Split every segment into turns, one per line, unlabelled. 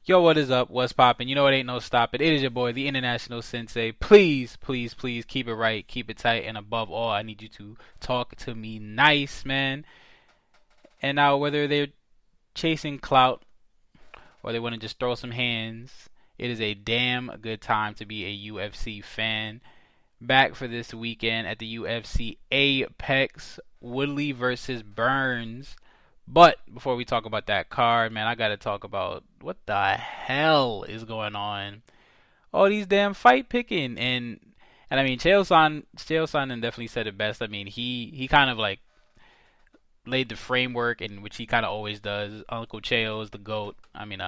Yo, what is up? What's poppin'? You know it ain't no stopping. It is your boy, the International Sensei. Please, please, please keep it right, keep it tight, and above all, I need you to talk to me nice, man. And now, whether they're chasing clout or they want to just throw some hands, it is a damn good time to be a UFC fan. Back for this weekend at the UFC Apex, Woodley versus Burns. But before we talk about that card, man, I gotta talk about what the hell is going on. All these damn fight picking and I mean Chael Sonnen definitely said it best. I mean he kind of like laid the framework in which he kind of always does. Uncle Chael is the goat. I mean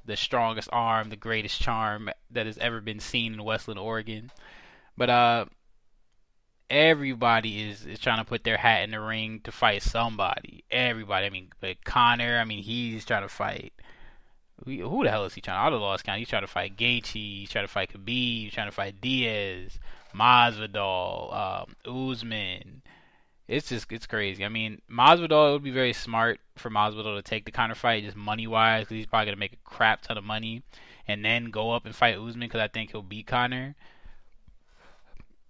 the strongest arm, the greatest charm that has ever been seen in Westland, Oregon. But everybody is trying to put their hat in the ring to fight somebody. Everybody. I mean, but Conor. I mean, he's trying to fight. Who the hell is he trying? I lost count. He's trying to fight Gaethje. He's trying to fight Khabib. He's trying to fight Diaz, Masvidal, Usman. It's crazy. I mean, Masvidal. It would be very smart for Masvidal to take the Conor fight, just money wise, because he's probably gonna make a crap ton of money, and then go up and fight Usman because I think he'll beat Conor.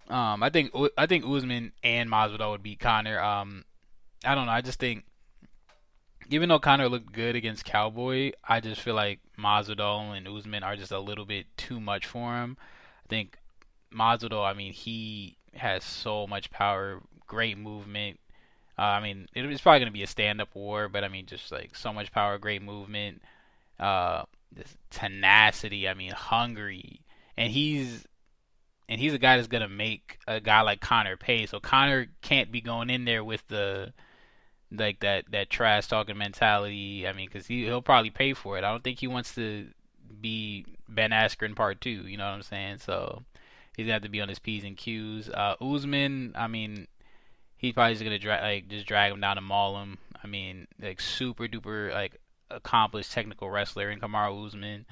I think Usman and Masvidal would beat Conor. I don't know. I just think even though Conor looked good against Cowboy, I just feel like Masvidal and Usman are just a little bit too much for him. I think Masvidal. I mean, he has so much power, great movement. I mean, it's probably gonna be a stand-up war, but I mean, just like so much power, great movement, this tenacity. I mean, hungry, and he's a guy that's gonna make a guy like Conor pay. So Conor can't be going in there with the like that trash talking mentality. I mean, because he'll probably pay for it. I don't think he wants to be Ben Askren part two. You know what I'm saying? So he's gonna have to be on his p's and q's. Usman, I mean, he's probably just gonna just drag him down and maul him. I mean, like super duper like accomplished technical wrestler in Kamaru Usman,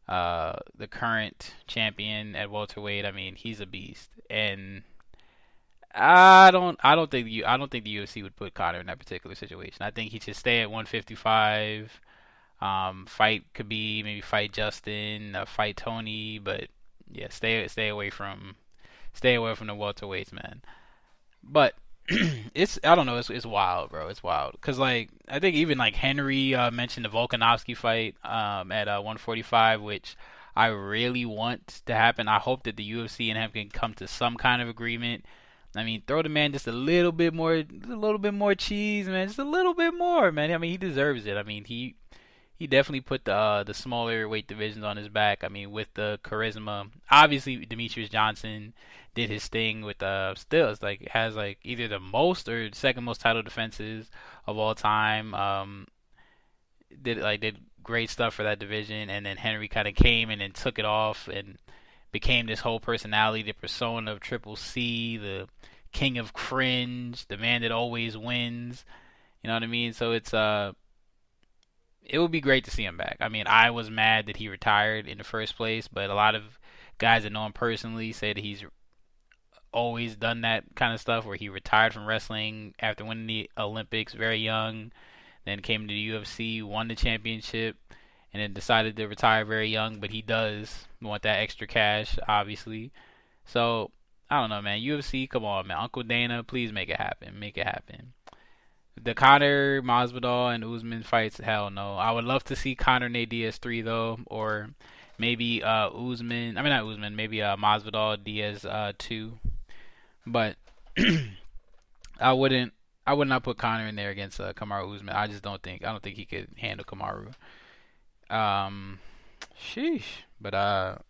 the current champion at welterweight. I mean, he's a beast, and I don't think the UFC would put Conor in that particular situation. I think he should stay at 155. Fight Khabib, maybe fight Justin, fight Tony, but yeah, stay away from the welterweights, man. But it's I don't know, it's wild, bro. It's wild cuz like I think even like Henry mentioned the Volkanovski fight at 145, which I really want to happen. I hope that the UFC and him can come to some kind of agreement. I mean, throw the man just a little bit more cheese, man. Just a little bit more, man. I mean, he deserves it. I mean, he definitely put the smaller weight divisions on his back. I mean, with the charisma. Obviously, Demetrius Johnson did his thing with still it's like has like either the most or second most title defenses of all time. Did great stuff for that division, and then Henry kind of came and then took it off and became this whole personality, the persona of Triple C, the king of cringe, the man that always wins. You know what I mean? So it would be great to see him back. I mean, I was mad that he retired in the first place, but a lot of guys that know him personally say that he's always done that kind of stuff where he retired from wrestling after winning the Olympics very young, then came to the UFC, won the championship, and then decided to retire very young, but he does want that extra cash, obviously. So, I don't know, man. UFC, come on, man. Uncle Dana, please make it happen. Make it happen. The Conor, Masvidal, and Usman fights, hell no. I would love to see Conor Nate Diaz 3, though, or maybe Usman, I mean, not Usman, maybe Masvidal Diaz 2. But I would not put Conor in there against Kamaru Usman. I don't think he could handle Kamaru. Um, sheesh. But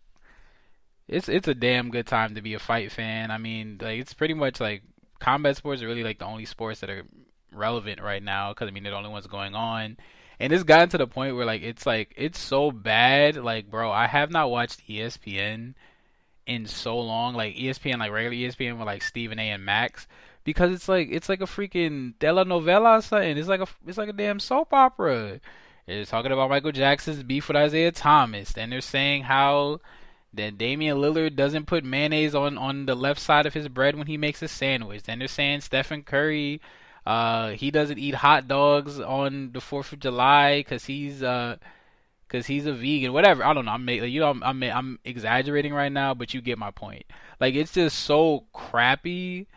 it's a damn good time to be a fight fan. I mean, like it's pretty much like combat sports are really like the only sports that are relevant right now because I mean they're the only ones going on. And it's gotten to the point where like it's so bad. Like, bro, I have not watched ESPN in so long. Like ESPN, like regular ESPN with like Stephen A. and Max. Because it's like a freaking telenovela or something. It's like a damn soap opera. They're talking about Michael Jackson's beef with Isaiah Thomas. Then they're saying how that Damian Lillard doesn't put mayonnaise on the left side of his bread when he makes a sandwich. Then they're saying Stephen Curry, he doesn't eat hot dogs on the 4th of July because he's because he's a vegan, whatever. I don't know. I'm exaggerating right now, but you get my point. Like it's just so crappy,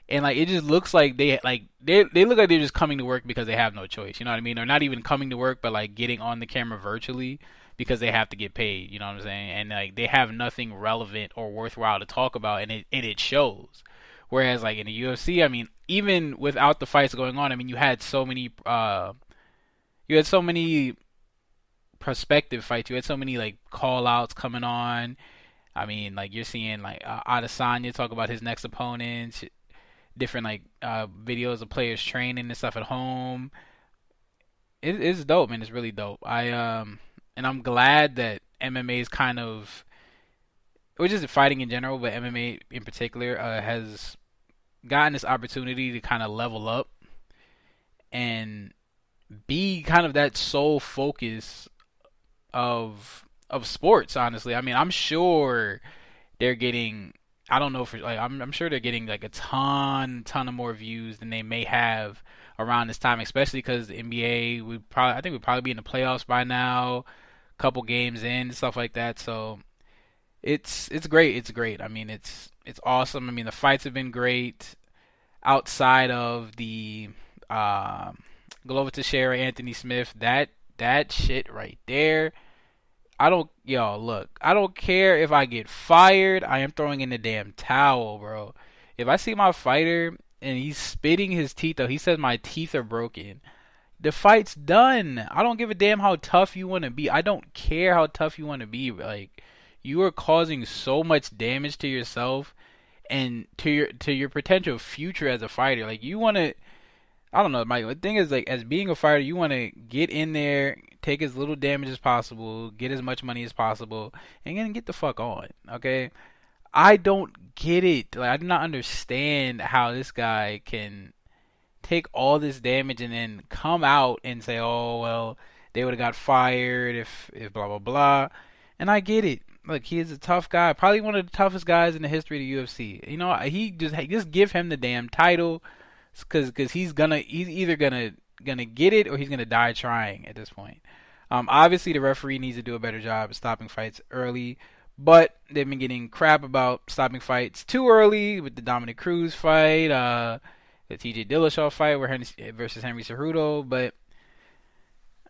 and like it just looks like they look like they're just coming to work because they have no choice. You know what I mean? Or not even coming to work, but like getting on the camera virtually because they have to get paid. You know what I'm saying? And like they have nothing relevant or worthwhile to talk about, and it shows. Whereas like in the UFC, I mean, even without the fights going on, I mean, you had so many prospective fights. You had so many like call outs coming on. I mean, like you're seeing like Adesanya talk about his next opponents, different like videos of players training and stuff at home. It's dope, man. It's really dope. And I'm glad that MMA is kind of, or just fighting in general, but MMA in particular, has gotten this opportunity to kind of level up and be kind of that sole focus of sports. Honestly, I mean, I'm sure they're getting. I don't know for like I'm sure they're getting like a ton of more views than they may have around this time, especially because the NBA I think we'd probably be in the playoffs by now, couple games in, stuff like that. So it's great. It's great. I mean, it's awesome. I mean, the fights have been great. Outside of the Glover Teixeira, Anthony Smith, that shit right there. Look, I don't care if I get fired. I am throwing in the damn towel, bro. If I see my fighter and he's spitting his teeth out, he says my teeth are broken. The fight's done. I don't give a damn how tough you want to be. I don't care how tough you want to be. Like, you are causing so much damage to yourself and to your potential future as a fighter. Like, you want to, I don't know, Mike. The thing is, like, as being a fighter, you want to get in there, take as little damage as possible, get as much money as possible, and then get the fuck on. Okay, I don't get it. Like, I do not understand how this guy can take all this damage and then come out and say, "Oh well, they would have got fired if blah blah blah." And I get it. Look, he is a tough guy, probably one of the toughest guys in the history of the UFC. You know, he just give him the damn title, because he's either gonna get it or he's gonna die trying at this point. Obviously the referee needs to do a better job of stopping fights early, but they've been getting crap about stopping fights too early with the Dominic Cruz fight, the T.J. Dillashaw fight versus Henry Cejudo. But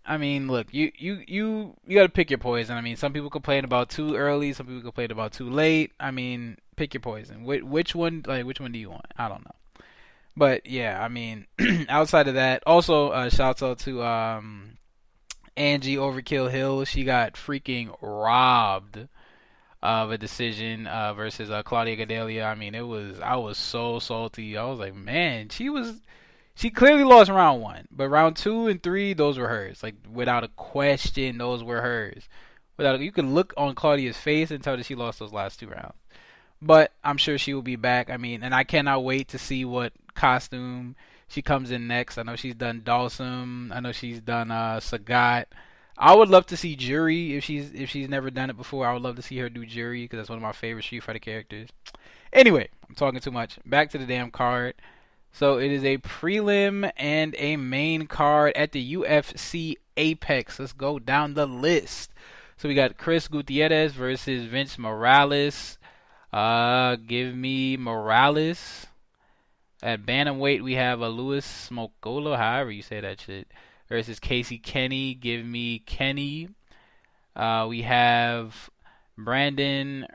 I mean, look, you got to pick your poison. I mean, some people complain about too early, some people complain about too late. I mean, pick your poison. Which one do you want? I don't know. But yeah, I mean, outside of that, also shouts out to Angie Overkill Hill. She got freaking robbed of a decision versus Claudia Gadelha. I mean, I was so salty. I was like, man, she clearly lost round one, but round 2 and 3, those were hers. Like, without a question, those were hers. You can look on Claudia's face and tell that she lost those last 2 rounds. But I'm sure she will be back. I mean, and I cannot wait to see what costume she comes in next. I know she's done Dawson. I know she's done Sagat. I would love to see Jury if she's never done it before. I would love to see her do Jury because that's one of my favorite Street Fighter characters. Anyway, I'm talking too much. Back to the damn card. So it is a prelim and a main card at the UFC Apex. Let's go down the list. So we got Chris Gutierrez versus Vince Morales. Give me Morales. At bantamweight, we have a Luis Smokolo, however you say that shit, versus Casey Kenny. Give me Kenny. We have Brandon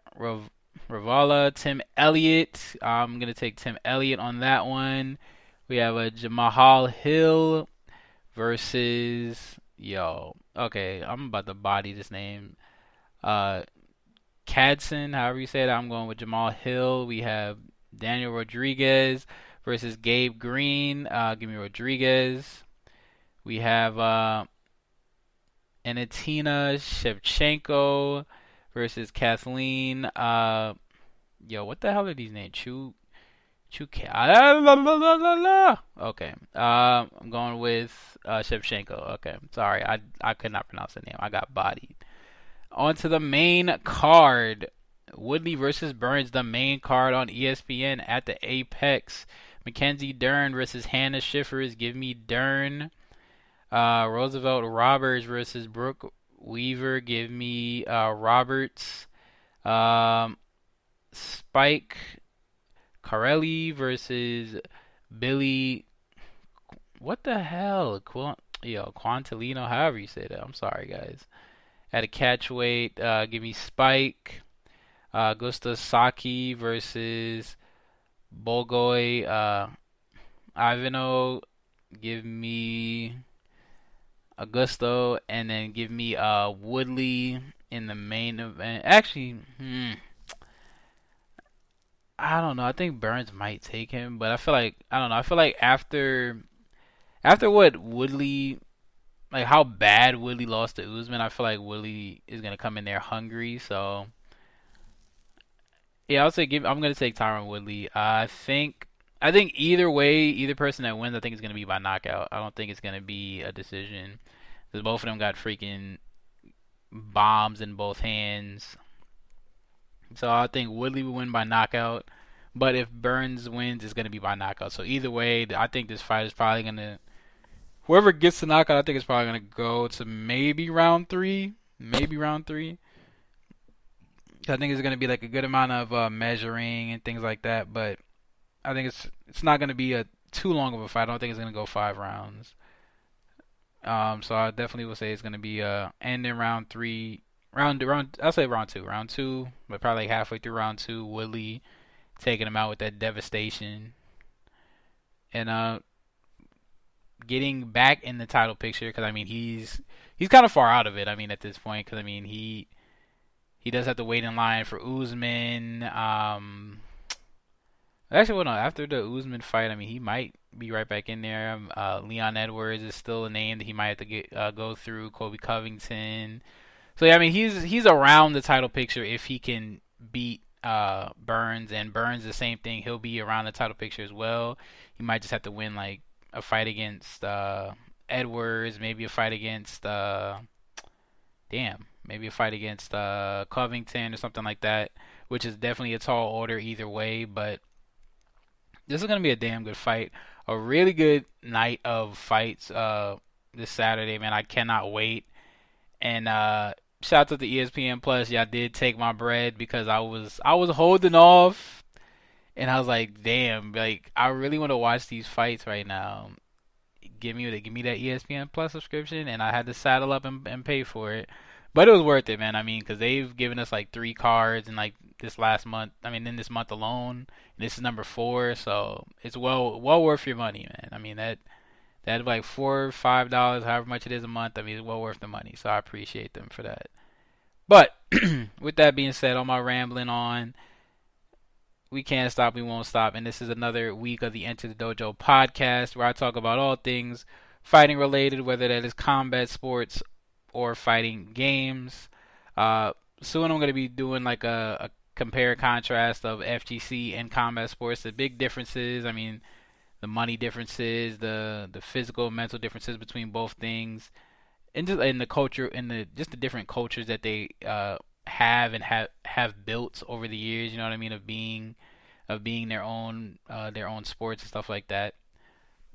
Ravala, Tim Elliott. I'm gonna take Tim Elliott on that one. We have a Jamahal Hill versus Okay, I'm about to body this name. Cadson, however you say that. I'm going with Jamal Hill. We have Daniel Rodriguez versus Gabe Green. Give me Rodriguez. We have Anatina Shevchenko versus Kathleen. What the hell are these names? Okay. I'm going with Shevchenko. Okay. Sorry, I could not pronounce the name. I got bodied. On to the main card. Woodley versus Burns, the main card on ESPN at the Apex. Mackenzie Dern versus Hannah Schiffers. Give me Dern. Roosevelt Roberts versus Brooke Weaver, give me Roberts. Um, Spike Carelli versus Billy. What the hell? Quantilino, however you say that. I'm sorry, guys. At a catch weight, give me Spike. Gusta Saki versus Bogoy. Ivano, give me Augusto, and then give me Woodley in the main event. Actually, I don't know. I think Burns might take him, but I don't know. I feel like after what Woodley, like how bad Woodley lost to Usman, I feel like Woodley is gonna come in there hungry. So yeah, I'll say I'm gonna take Tyron Woodley. I think either way, either person that wins, I think it's gonna be by knockout. I don't think it's gonna be a decision because both of them got freaking bombs in both hands. So I think Woodley will win by knockout. But if Burns wins, it's gonna be by knockout. So either way, I think this fight is probably gonna whoever gets the knockout. I think it's probably gonna go to maybe round three, maybe round three. I think it's gonna be like a good amount of measuring and things like that. But I think it's not gonna be a too long of a fight. I don't think it's gonna go 5 rounds. So I definitely will say it's gonna be end in round three, round. I'll say round two, but probably like halfway through round two, Woodley taking him out with that devastation, and getting back in the title picture because I mean he's kind of far out of it. I mean at this point because I mean he does have to wait in line for Usman. Actually, well, no. After the Usman fight, I mean, he might be right back in there. Leon Edwards is still a name that he might have to go through. Kobe Covington. So yeah, I mean, he's around the title picture if he can beat Burns, and Burns the same thing. He'll be around the title picture as well. He might just have to win like a fight against Edwards, maybe a fight against maybe a fight against Covington or something like that, which is definitely a tall order either way, but this is gonna be a damn good fight. A really good night of fights this Saturday, man. I cannot wait. And shout out to ESPN Plus. Y'all did take my bread because I was holding off, and I was like, damn, like I really want to watch these fights right now. Give me that ESPN Plus subscription, and I had to saddle up and pay for it. But it was worth it, man. I mean, because they've given us like 3 cards in like this last month. I mean, in this month alone, and this is number 4, so it's well worth your money, man. I mean that like $4 or $5, however much it is a month. I mean, it's well worth the money. So I appreciate them for that. But with that being said, all my rambling on, we can't stop, we won't stop, and this is another week of the Enter the Dojo podcast where I talk about all things fighting related, whether that is combat sports or fighting games. Soon I'm going to be doing like a compare contrast of FGC and combat sports. The big differences, I mean, the money differences, the physical and mental differences between both things, and just in the culture and the just the different cultures that they have and have built over the years. You know what I mean, of being their own sports and stuff like that.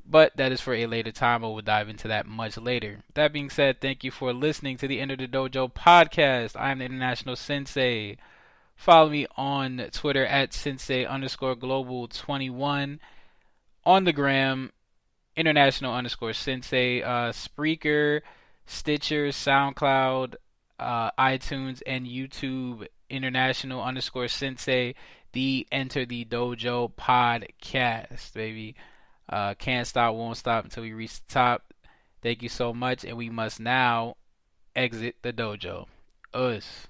But that is for a later time. I will dive into that much later. That being said, thank you for listening to the Enter the Dojo podcast. I am the International Sensei. Follow me on Twitter at Sensei_Global21. On the gram, International_Sensei. Spreaker, Stitcher, SoundCloud, iTunes, and YouTube. International_Sensei. The Enter the Dojo podcast, baby. Can't stop, won't stop until we reach the top. Thank you so much, and we must now exit the dojo. Us.